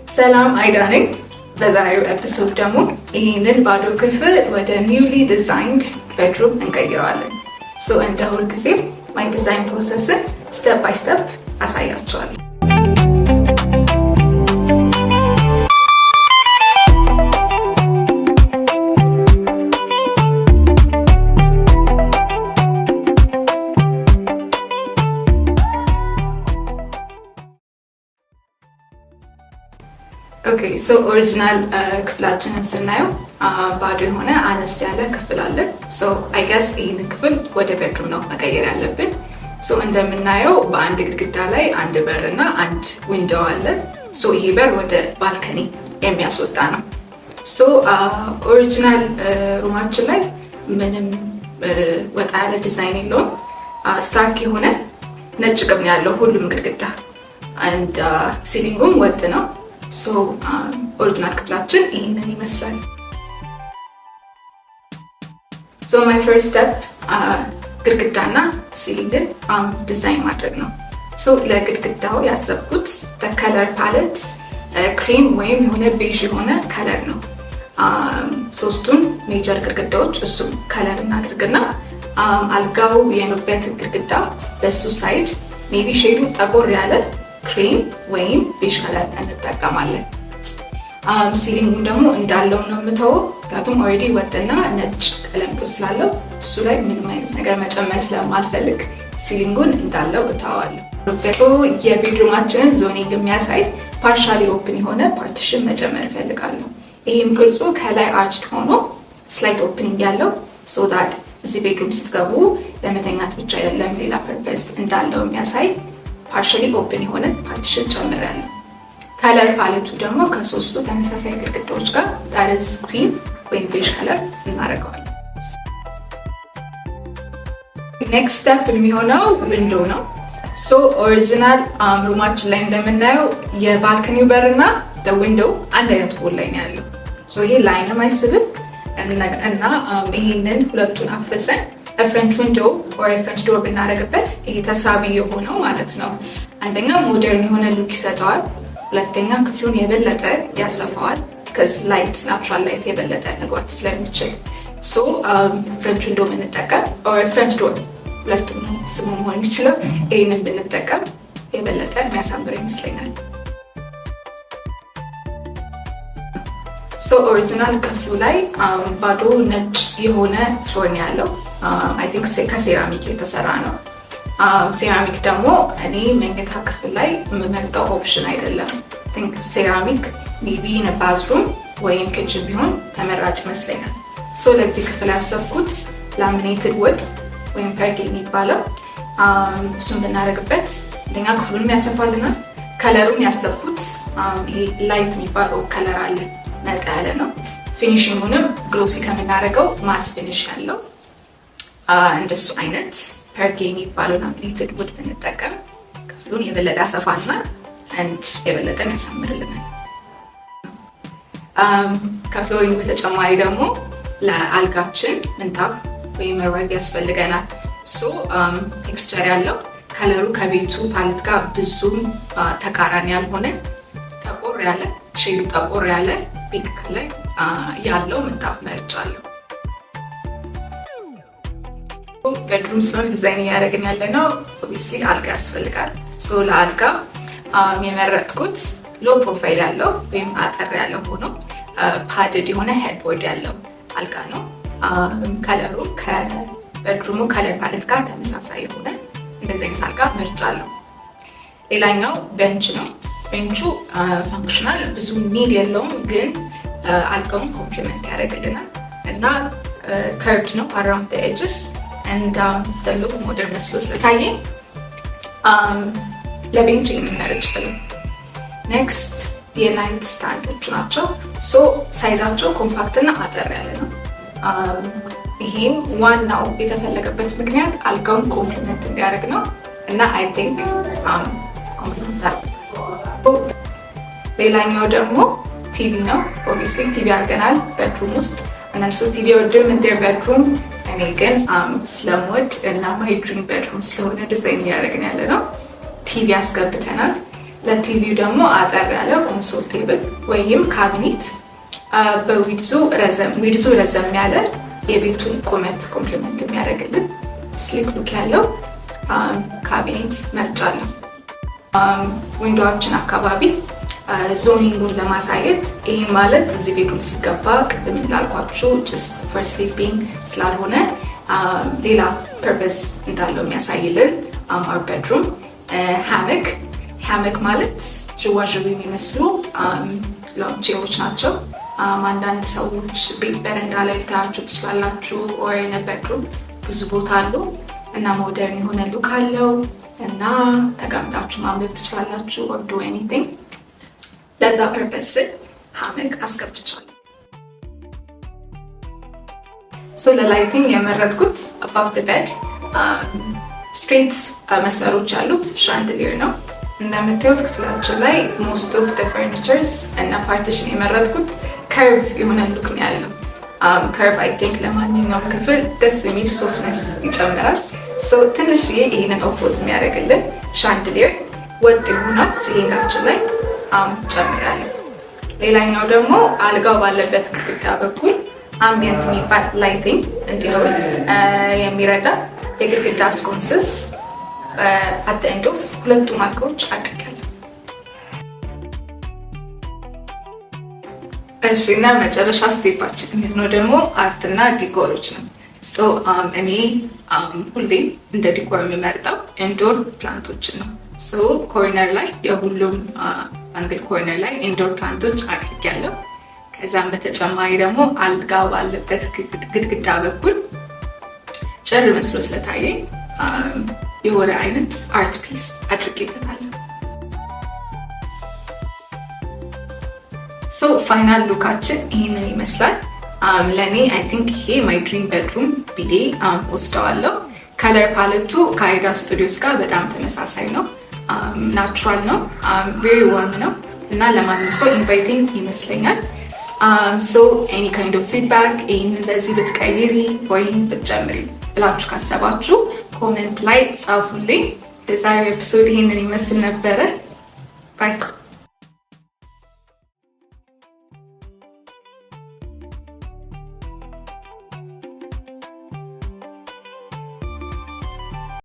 ሰላም አይዳ ነኝ። በዛሬው ኤፒሶድ ደግሞ ይህንን ባዶ ክፍል ወደ ኒውሊ ዲዛይንድ ቤድሩም እንቀይረዋለን። ሶ እንደ ሁልጊዜ ማይ ዲዛይን ፕሮሰስን ስቴፕ ባይ ስቴፕ አሳያቸዋለሁ። ኦኬ ሶ ኦሪጂናል ክፍላችንን ስናየው ባዶ የሆነ አነስ ያለ ክፍል አለ። ሶ አይ ገስ ይህን ክፍል ወደ ቤድሩም ነው መቀየር ያለብን። ሶ እንደምናየው በአንድ ግድግዳ ላይ አንድ በር እና አንድ ዊንዶው አለ። ሶ ይሄ በር ወደ ባልከኒ የሚያስወጣ ነው። ሶ ኦሪጂናል ሩማችን ላይ ምንም ወጣ ያለ ዲዛይን የለውም። ስታርክ የሆነ ነጭ ቅብ ነው ያለው ሁሉም ግድግዳ አንድ ሲሊንጉም ወጥ ነው። ሶ ኦሪጂናል ክፍላችን ይህንን ይመስላል። ሶ ማይ ፈርስት ስቴፕ ግድግዳና ሲሊንግን ዲዛይን ማድረግ ነው። ሶ ለግድግዳው ያሰብኩት ከለር ፓሌት ክሬም ወይም የሆነ ቤዥ የሆነ ከለር ነው። ሶስቱን ሜጀር ግድግዳዎች እሱም ከለር እናደርግና አልጋው የኖበት ግድግዳ በሱ ሳይድ ሜቢ ሼዱ ጠቆር ያለ ክሬም ወይም ቤዥ ከለር እንጠቀማለን። ሲሊንጉን ደግሞ እንዳለው ነው የምተወው፣ ምክንያቱም ኦልሬዲ ወጥና ነጭ ቀለም ቅብ ስላለው እሱ ላይ ምንም አይነት ነገር መጨመር ስለማልፈልግ ሲሊንጉን እንዳለው እተዋለሁ። የቤድሩማችንን ዞኒንግ የሚያሳይ ፓርሻሊ ኦፕን የሆነ ፓርቲሽን መጨመር እፈልጋለሁ። ይህም ቅርጹ ከላይ አርችድ ሆኖ ስላይት ኦፕኒንግ ያለው ሶ ዳት እዚህ ቤድሩም ስትገቡ ለመተኛት ብቻ አይደለም ሌላ ፐርፐዝ እንዳለው የሚያሳይ ፓርሻሊ ኦፕን የሆነ ፓርቲሽን ጨምራለሁ። ከለር ፓሌቱ ደግሞ ከሶስቱ ተመሳሳይ ግድግዳዎች ጋር ዳርዝ ክሪም ወይም ቤዥ ከለር እናደርገዋለን። ኔክስት ስቴፕ የሚሆነው ዊንዶው ነው። ሶ ኦሪጂናል ሩማችን ላይ እንደምናየው የባልከኒው በር እና ዊንዶው አንድ አይነት ቦል ላይ ነው ያለው። ሶ ይሄ ላይንም አይስብም እና ይሄንን ሁለቱን አፍርሰን ፍሬንች ዊንዶው ወይ ፍሬንች ዶር ብናደርግበት ይሄ ተሳቢ የሆነው ማለት ነው። አንደኛ ሞደርን የሆነ ሉክ ይሰጠዋል፣ ሁለተኛ ክፍሉን የበለጠ ያሰፋዋል። ከዚህ ላይት ናቹራል ላይት የበለጠ መግባት ስለሚችል ሶ ፍሬንች ዊንዶው ብንጠቀም ወይ ፍሬንች ዶር ሁለቱም ነው ስሙ መሆን የሚችለው ይህንን ብንጠቀም የበለጠ የሚያሳምር ይመስለኛል። ሶ ኦሪጂናል ክፍሉ ላይ ባዶ ነጭ የሆነ ፍሎር ነው ያለው። አይ ቲንክ ከሴራሚክ የተሰራ ነው። ሴራሚክ ደግሞ እኔ መኝታ ክፍል ላይ የምመርጠው ኦፕሽን አይደለም። ቲንክ ሴራሚክ ሜቢ ባዝሩም ወይም ኪችን ቢሆን ተመራጭ ይመስለኛል። ሶ ለዚህ ክፍል ያሰብኩት ላሚኔትድ ውድ ወይም ፐርጌ የሚባለው እሱን ብናደርግበት አንደኛ ክፍሉንም ያሰፋልናል። ከለሩን ያሰብኩት ይሄ ላይት የሚባለው ከለር አለ ነጣ ያለ ነው። ፊኒሽንጉንም ግሎሲ ከምናደርገው ማት ፊኒሽ ያለው እንደሱ አይነት ፐርጌ የሚባለው ላሚኔትድ ውድ ብንጠቀም ክፍሉን የበለጠ ያሰፋልናል and የበለጠ ያሳምርልናል። ከፍሎሪንግ በተጨማሪ ደግሞ ለአልጋችን ምንጣፍ ወይም መረግ ያስፈልገናል። ሶ ቴክስቸር ያለው ከለሩ ከቤቱ ፓሌት ጋር ብዙም ተቃራኒ ያልሆነ ጠቆር ያለ ሼዱ ጠቆር ያለ ፒንክ ከለር ያለው ምንጣፍ መርጫለሁ። ቤድሩም ስለሆነ ዲዛይን እያደረግን ያለ ነው። ኦብቪስሊ አልጋ ያስፈልጋል። ሶ ለአልጋ የመረጥኩት ሎ ፕሮፋይል ያለው ወይም አጠር ያለው ሆኖ ፓድድ የሆነ ሄድቦርድ ያለው አልጋ ነው። ከለሩ ከቤድሩሙ ከለር ፓሌት ጋር ተመሳሳይ የሆነ እንደዚህ አይነት አልጋ መርጫለሁ። ሌላኛው ቤንች ነው። ቤንቹ ፋንክሽናል ብዙ ኒድ የለውም፣ ግን አልጋውን ኮምፕሊመንት ያደርግልናል እና ከርቭድ ነው አራውንድ ዘ ኤጅስ and the look ሞደርን መስሎ ስለታየኝ ለቤንች እንመርጫለን። ኔክስት የናይት ስታንዶቹ ናቸው። ሶ ሳይዛቸው ኮምፓክት እና አጠር ያለ ነው። ይሄም ዋናው የተፈለገበት ምክንያት አልጋውን ኮምፕሊመንት እንዲያደርግ ነው እና አይ ቲንክ ኮምፕሊመንት አድርጎታል። ሌላኛው ደግሞ ቲቪ ነው። ኦብቪስሊ ቲቪ አድርገናል ቤድሩም ውስጥ። እነሱ ቲቪ ወድም እንደ ቤድሩም እኔ ግን ስለምወድ እና ማይ ድሪም ቤድሩም ስለሆነ ዲዛይን እያደረግን ያለ ነው። ቲቪ አስገብተናል። ለቲቪው ደግሞ አጠር ያለ ኮንሶል ቴብል ወይም ካቢኔት በዊድዙ ረዘም ያለ የቤቱን ቁመት ኮምፕሊመንት የሚያደርግልን ስሊክ ሉክ ያለው ካቢኔት መርጫለሁ። ዊንዶዎችን አካባቢ ዞኒንጉን ለማሳየት ይሄ ማለት እዚህ ቤድሩም ሲገባ ቅድም እንዳልኳችሁ just for sleeping ስላልሆነ ሌላ ፐርፐስ እንዳለው የሚያሳይልን our bedroom ሃመክ ማለት ዥዋዥዌ የሚመስሉ ላውንቼሮች ናቸው። አንዳንድ ሰዎች ቤት በረንዳ ላይ ልታያችሁ ትችላላችሁ። or in a bedroom ብዙ ቦታ አሉ እና ሞደርን የሆነ ሉክ አለው እና ተቀምጣችሁ ማንበብ ትችላላችሁ or do anything። ለዛ ፐርፐስ ሃመክ አስገብቻለሁ። so ለላይቲንግ የመረጥኩት above the bed ስትሬት መስመሮች ያሉት ሻንድሊር ነው። እንደምታዩት ክፍላችን ላይ most of the furnitures እና ፓርቲሽን የመረጥኩት ከርቭ የሆነ ሉክ ነው ያለው። ከርቭ I think ለማንኛውም ክፍል ደስ የሚል ሶፍትነስ ይጨምራል። so ትንሽዬ ይሄንን ኦፖዝ የሚያደርግልን ሻንድሊር ወጥ የሆነው ሲሊንጋችን ላይ ጨምራለሁ። ሌላኛው ደግሞ አልጋው ባለበት ግድግዳ በኩል አምቢየንት የሚባል ላይቲንግ እንዲኖር የሚረዳ የግድግዳ ስኮንስስ at the end of ሁለቱም አልጋዎች አድርጋለሁ። እሺ እና መጨረሻ ስቴፓችን የሚሆነው ደግሞ አርትና ዲኮሮች ነው። so እኔ ሁሌ እንደ ዲኮር የምመርጠው ኢንዶር ፕላንቶችን ነው። so ኮርነር ላይ የሁሉም አንግል ኮርነር ላይ ኢንዶር ፕላንቶች አድርጋለሁ። ከዛም በተጨማሪ ደግሞ አልጋው ባለበት ግድግዳ በኩል ጭር መስሎ ስለታየኝ የሆነ አይነት አርት ፒስ አድርጌበታለሁ። so ፋይናል ሉካችን ይሄንን ይመስላል። ለኔ I think ይሄ my dream bedroom ብዬ ወስደዋለሁ። ከለር ፓሌቱ ከአይዳ ስቱዲዮስ ጋር በጣም ተመሳሳይ ነው። ናቹራል ነው፣ very warm ነው እና ለማንም ሰው ኢንቫይቲንግ ይመስለኛል። so any kind of feedback ይሄንን በዚህ ብትቀይሪ ወይም ብትጨምሪ ብላችሁ ካሰባችሁ ኮሜንት ላይ ጻፉልኝ። የዛሬው ኤፒሶድ ይሄንን ይመስል ነበረ። ባይ